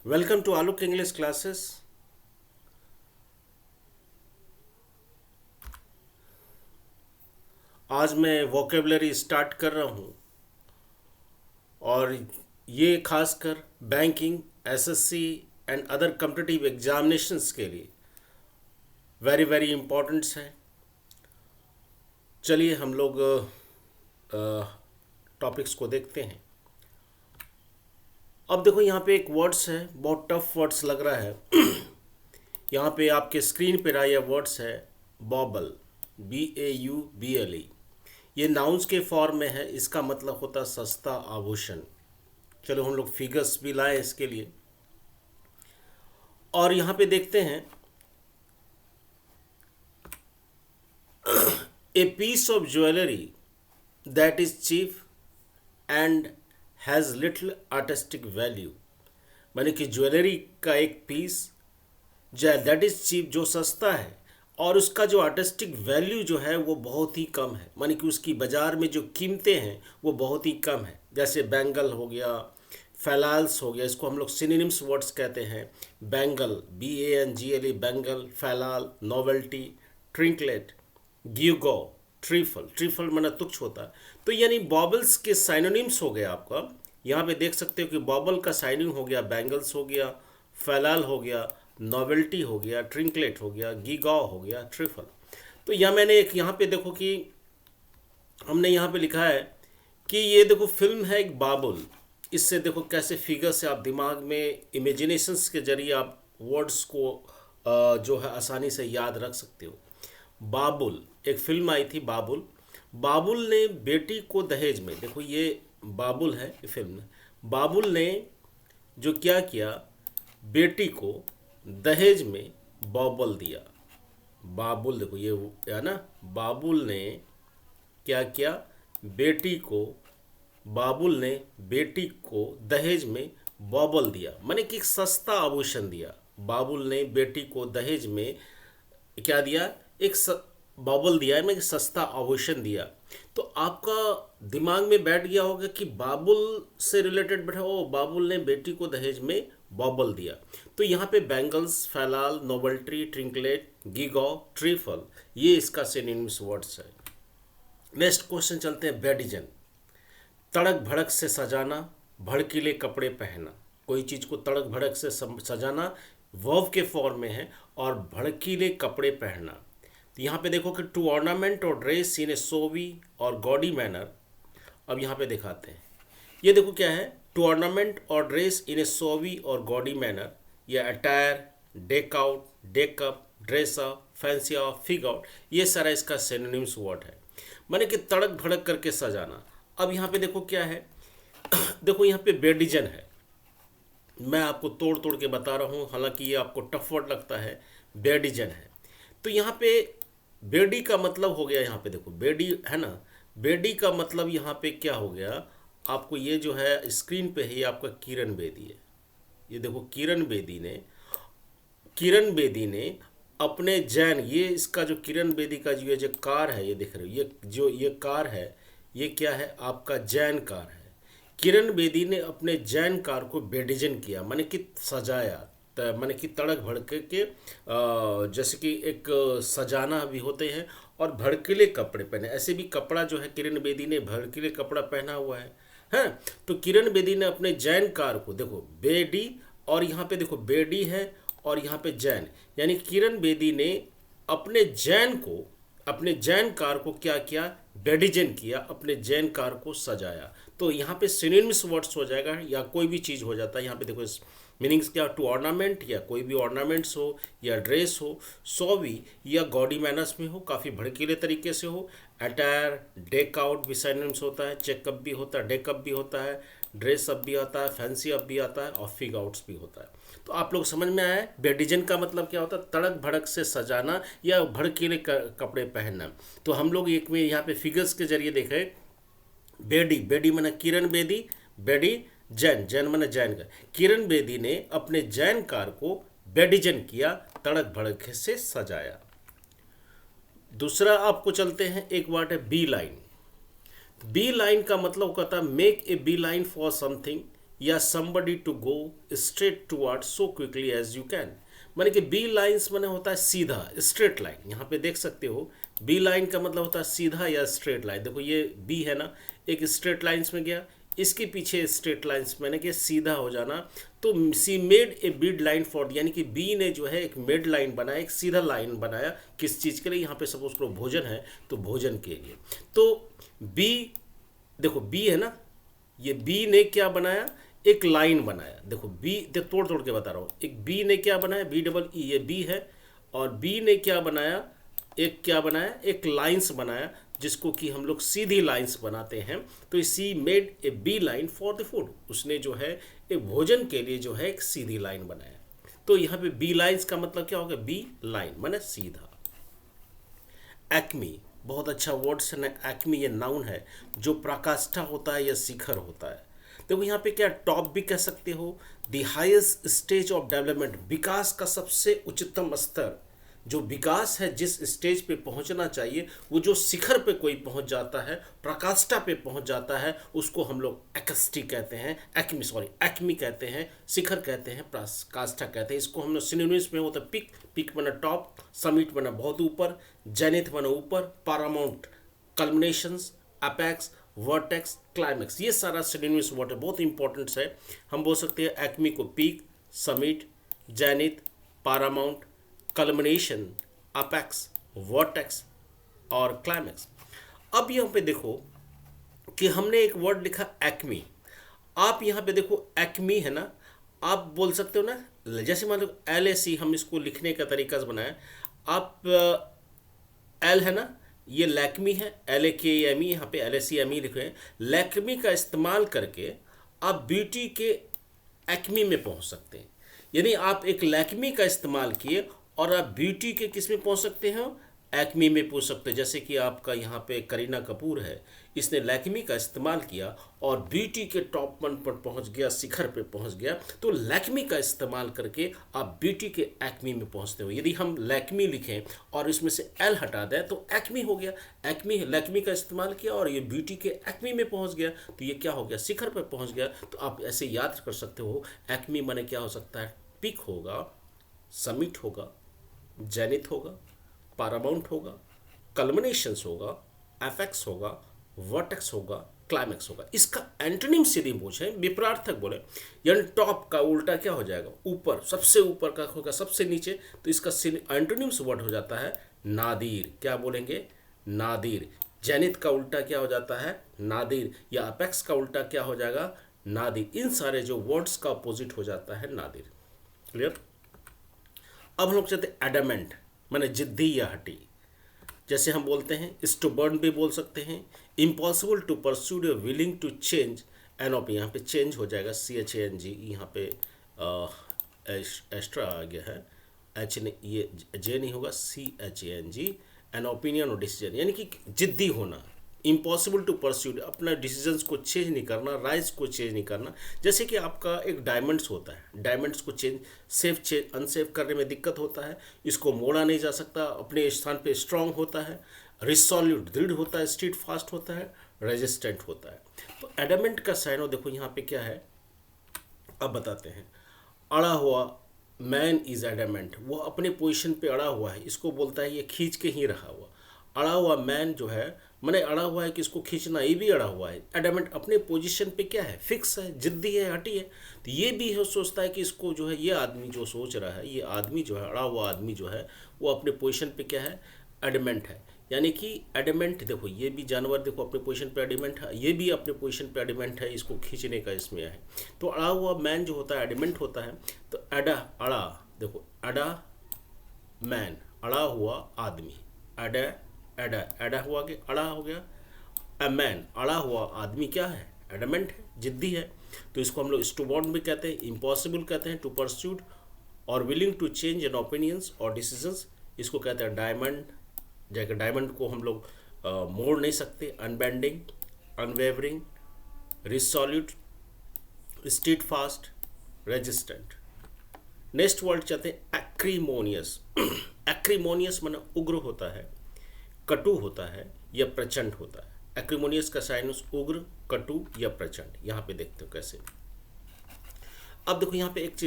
Welcome to Alok English classes. आज मैं vocabulary start कर रहा हूँ और ये खासकर banking, SSC and other competitive examinations के लिए वेरी वेरी इम्पोर्टेंट्स है। चलिए हम लोग टॉपिक्स को देखते हैं। अब देखो यहाँ पे एक वर्ड्स है, बहुत टफ वर्ड्स लग रहा है। यहाँ पे आपके स्क्रीन पे रहा यह वर्ड्स है बॉबल, BAUBLE। ये नाउन्स के फॉर्म में है, इसका मतलब होता है सस्ता आभूषण। चलो हम लोग फिगर्स भी लाए इसके लिए और यहाँ पे देखते हैं a piece of jewellery that is cheap and has little artistic value. माने कि ज्वेलरी का एक पीस दैट इज चीप, जो सस्ता है और उसका जो आर्टिस्टिक वैल्यू जो है वो बहुत ही कम है। माने कि उसकी बाज़ार में जो कीमतें हैं वो बहुत ही कम है। जैसे बैंगल हो गया, फैलाल्स हो गया, इसको हम लोग सिनोनिम्स वर्ड्स कहते हैं। बैंगल, BANGLE, बैंगल, फैलाल, novelty, trinket, gewgaw, trifle. Trifle माना तुच्छ होता है। तो यानी बॉबल्स के साइनोनिम्स हो गया आपका। यहाँ पे देख सकते हो कि बॉबल का साइनिंग हो गया, बैंगल्स हो गया, फैलाल हो गया, नोवेल्टी हो गया, ट्रिंकलेट हो गया, गीगाव हो गया, ट्रिफल। तो यह मैंने एक यहाँ पे देखो कि हमने यहाँ पे लिखा है कि ये देखो फिल्म है एक बाबुल। इससे देखो कैसे फिगर से आप दिमाग में इमेजिनेशंस के जरिए आप वर्ड्स को जो है आसानी से याद रख सकते हो। बाबुल, एक फिल्म आई थी बाबुल। बाबुल ने बेटी को दहेज में, देखो ये बाबुल है ये फिल्म। बाबुल ने जो क्या किया, बेटी को दहेज में बॉबल दिया। बाबुल देखो ये है ना, बाबुल ने क्या किया, बेटी को, बाबुल ने बेटी को दहेज में बॉबल दिया, माने कि एक सस्ता आभूषण दिया। बाबुल ने बेटी को दहेज में क्या दिया, बॉबल दिया है, मैं सस्ता आभूषण दिया। तो आपका दिमाग में बैठ गया होगा कि बाबुल से रिलेटेड बैठा, ओ बाबुल ने बेटी को दहेज में बॉबल दिया। तो यहाँ पे बैंगल्स, फैलाल, नोवेल्टी, ट्रिंकलेट, गीगो, ट्रिफल, ये इसका सिनोनिम्स वर्ड्स है। नेक्स्ट क्वेश्चन चलते हैं। बेडिजन, तड़क भड़क से सजाना, भड़कीले कपड़े पहनना। कोई चीज़ को तड़क भड़क से सजाना वर्ब के फॉर्म में है और भड़कीले कपड़े पहनना। तो यहाँ पे देखो कि टू ऑर्नामेंट और ड्रेस इन ए सोवी और गॉडी मैनर। अब यहाँ पे दिखाते हैं, ये देखो क्या है, टू ऑर्नामेंट और ड्रेस इन ए सोवी और गॉडी मैनर, या attire, deck out, deck up, dress up, fancy up, fig out, ये सारा इसका सिनोनिम्स वर्ड है। माने कि तड़क भड़क करके सजाना। अब यहाँ पे देखो क्या है, देखो यहाँ पे बेडिजन है। मैं आपको तोड़ तोड़ के बता रहा हूँ, हालांकि ये आपको टफ वर्ड लगता है। बेडिजन है। तो यहाँ पे बेडी का मतलब हो गया, यहाँ पे देखो बेडी है ना, बेडी का मतलब यहाँ पे क्या हो गया, आपको ये जो है स्क्रीन पे है, ये आपका किरण बेदी है। ये देखो किरण बेदी ने अपने जैन, ये इसका जो किरण बेदी का जो ये जो कार है, ये दिख रहे हो, ये जो ये कार है, ये क्या है, आपका जैन कार है। किरण बेदी ने अपने जैन कार को बेडिजन किया, माने कि सजाया, माने कि तड़क भड़के के जैसे कि एक सजाना भी होते हैं और भड़कीले कपड़े पहने। ऐसे भी कपड़ा जो है किरण बेदी ने भड़कीले कपड़ा पहना हुआ है। हैं, तो किरण बेदी ने अपने जैन कार को, देखो बेडी और यहाँ पे देखो बेडी है और यहाँ पे जैन, यानी किरण बेदी ने अपने जैन को, अपने जैन कार को क्या किया, बेडिजन किया, अपने जैन कार को सजाया। तो यहाँ पे सिनोनिम्स वर्ड्स हो जाएगा या कोई भी चीज़ हो जाता है। यहाँ पे देखो इस मीनिंग्स क्या, टू ऑर्नामेंट या कोई भी ऑर्नामेंट्स हो या ड्रेस हो, सॉवी या गॉडी मैनर्स में हो, काफ़ी भड़कीले तरीके से हो। अटायर, डेक आउट भी सिनोनिम्स होता है, चेकअप भी होता है, डेकअप भी होता है, ड्रेस अप भी आता है, फैंसी अप भी आता है और फिग आउट्स भी होता है। तो आप लोग समझ में आया है बेडिजन का मतलब क्या होता है, तड़क भड़क से सजाना या भड़कीले कपड़े पहनना। तो हम लोग एक में यहाँ पे फिगर्स के जरिए देखें, बेडी, बेडी माना किरण बेदी, बेडी जैन, जैन माना जैन का। किरण बेदी ने अपने जैन कार को बेडिजन किया, तड़क भड़क से सजाया। दूसरा आपको चलते हैं, एक वर्ड है बी लाइन। बी लाइन का मतलब कहता है make a beeline for something, या somebody to go straight toward so quickly as you can। माने कि बी लाइन्स माने होता है सीधा, स्ट्रेट लाइन। यहाँ पे देख सकते हो बी लाइन का मतलब होता है सीधा या स्ट्रेट लाइन। देखो ये बी है ना, एक स्ट्रेट लाइन्स में गया, इसके पीछे स्ट्रेट लाइन्स मैंने कि सीधा हो जाना। तो she made A bid line for, यानी कि बी ने जो है एक मेड लाइन बनाया, एक सीधा लाइन बनाया। किस चीज़ के लिए? यहाँ पे सपोज करो भोजन है तो भोजन के लिए। तो बी, देखो बी है ना, ये बी ने क्या बनाया? एक लाइन बनाया। देखो बी, देख तोड़ तोड़ के बता रहा हूँ। एक बी ने क्या बनाया? बी डबल ई, ये बी है, और बी ने क्या बनाया? एक क्या बनाया? एक लाइंस बनाया, जिसको कि हम लोग सीधी लाइंस बनाते हैं। तो she made a beeline for the food, उसने जो है एक भोजन के लिए जो है एक सीधी लाइन बनाया। तो यहाँ पे बी लाइंस का मतलब क्या होगा? बी लाइन माने सीधा। एक्मी, बहुत अच्छा वर्ड्स है ना। एक्मी ये नाउन है जो पराकाष्ठा होता है या शिखर होता है। देखो यहाँ पे क्या, टॉप भी कह सकते हो, the highest stage of development, विकास का सबसे उच्चतम स्तर। जो विकास है, जिस स्टेज पे पहुंचना चाहिए, वो जो शिखर पे कोई पहुंच जाता है, प्रकाष्ठा पे पहुंच जाता है, उसको हम लोग एक्स्टी कहते हैं, एक्मी सॉरी एक्मी कहते हैं, शिखर कहते हैं, प्रकाष्ठा कहते हैं। इसको हम लोग सिनोनिम्स में होता है पिक, पिक बना टॉप, समिट बना बहुत ऊपर, जेनिथ बना ऊपर, पारामाउंट कल्मिनेशंस, अपेक्स, वर्टेक्स, क्लाइमेक्स। ये सारा सिनोनिम्स वर्ड है, बहुत इंपॉर्टेंट है। हम बोल सकते हैं एक्मी को peak, summit, zenith, Paramount, culmination, apex, vertex और क्लाइमेक्स। अब यहाँ पे देखो कि हमने एक वर्ड लिखा एक्मी। आप यहाँ पे देखो एक्मी है ना, आप बोल सकते हो ना, जैसे मान लो LAC, हम इसको लिखने का तरीका से बनाया। आप एल है ना, ये लैक्मी है, LAKME, यहाँ पे LACME लिखे हैं। लैक्मी का इस्तेमाल करके आप ब्यूटी के एक्मी में पहुँच सकते हैं। यानी आप एक लैक्मी का इस्तेमाल किए और आप ब्यूटी के किस में पहुंच सकते हैं? एक्मी में पहुंच सकते हैं। जैसे कि आपका यहाँ पे करीना कपूर है, इसने लैक्मी का इस्तेमाल किया और ब्यूटी के टॉप वन पर पहुंच गया, शिखर पे पहुंच गया। तो लैक्मी का इस्तेमाल करके आप ब्यूटी के एक्मी में पहुंचते हो। यदि हम लैक्मी लिखें और इसमें से एल हटा दें तो एक्मी हो गया। एक्मी, लैक्मी का इस्तेमाल किया और ये ब्यूटी के एक्मी में पहुंच गया, तो ये क्या हो गया? शिखर पर पहुंच गया। तो आप ऐसे याद कर सकते हो, एक्मी माने क्या हो सकता है? पिक होगा, समिट होगा, जेनिथ होगा, पारामाउंट होगा, कल्मिनेशंस होगा, एफेक्स होगा, वर्टेक्स होगा, क्लाइमेक्स होगा। इसका एंटोनिम यदि पूछे, विपरार्थक बोले, यानी टॉप का उल्टा क्या हो जाएगा? ऊपर, सबसे ऊपर का होगा सबसे नीचे। तो इसका एंटोनिम्स वर्ड हो जाता है नादीर। क्या बोलेंगे? नादीर। जेनिथ का उल्टा क्या हो जाता है? नादीर। या अपेक्स का उल्टा क्या हो जाएगा? नादीर। इन सारे जो वर्ड्स का अपोजिट हो जाता है नादीर। क्लियर? अब हम लोग चाहते हैं एडामेंट, माने जिद्दी या हटी। जैसे हम बोलते हैं स्टubborn भी बोल सकते हैं, इम्पॉसिबल टू परस्यू या विलिंग टू चेंज एन ओपी, यहाँ पे चेंज हो जाएगा CHANG, यहाँ पे एक्स्ट्रा आ गया है, एच ने, ये जे नहीं होगा, CHANG, एन ओपिनियन और डिसीजन, यानी कि जिद्दी होना। इम्पॉसिबल टू परस्यूड, अपना डिसीजंस को चेंज नहीं करना, राइज को चेंज नहीं करना। जैसे कि आपका एक डायमंड्स होता है, डायमंड्स को चेंज अनसेफ करने में दिक्कत होता है, इसको मोड़ा नहीं जा सकता, अपने स्थान पे स्ट्रांग होता है, रिसोल्यूट दृढ़ होता है, स्टीड फास्ट होता है, रेजिस्टेंट होता है। तो एडामेंट का साइनो देखो यहाँ पे क्या है, अब बताते हैं। अड़ा हुआ, मैन इज एडामेंट, वो अपने पोजीशन पे अड़ा हुआ है, इसको बोलता है ये खींच के ही रहा हुआ। अड़ा हुआ मैन जो है, मैंने अड़ा हुआ है कि इसको खींचना, ये भी अड़ा हुआ है। एडामेंट अपने पोजीशन पे क्या है? फिक्स है, जिद्दी है, हटी है। तो ये भी है, सोचता है कि इसको जो है, ये आदमी जो सोच रहा है, ये आदमी जो है, अड़ा हुआ आदमी जो है, वो अपने पोजीशन पे क्या है? एडमेंट है। यानी कि एडमेंट, देखो ये भी जानवर देखो अपने पोजीशन पे एडमेंट है, ये भी अपने पोजीशन पे एडमेंट है, इसको खींचने का इसमें है। तो अड़ा हुआ मैन जो होता है एडमेंट होता है। तो अड़ा, देखो अड़ा मैन, अड़ा हुआ आदमी, एडा हुआ कि अड़ा हो गया। अ मैन, अड़ा हुआ आदमी क्या है? एडमेंट है, जिद्दी है। तो इसको हम लोग स्टubborn भी कहते हैं, इम्पॉसिबल कहते हैं टू परस्यूड, और willing to change an opinions और डिसीजंस, इसको कहते हैं डायमंड। जैसे डायमंड को हम लोग मोड़ नहीं सकते, unbending, unwavering, resolute, steadfast, resistant. Next word चाहते हैं एक्रीमोनियस। एक्रीमोनियस माने उग्र होता है, कटु होता है या प्रचंड होता है। एक्रीमोनियस का साइनस उग्र, कटु या प्रचंड। यहाँ पे देखते हो कैसे। अब देखो यहाँ पे एक चीज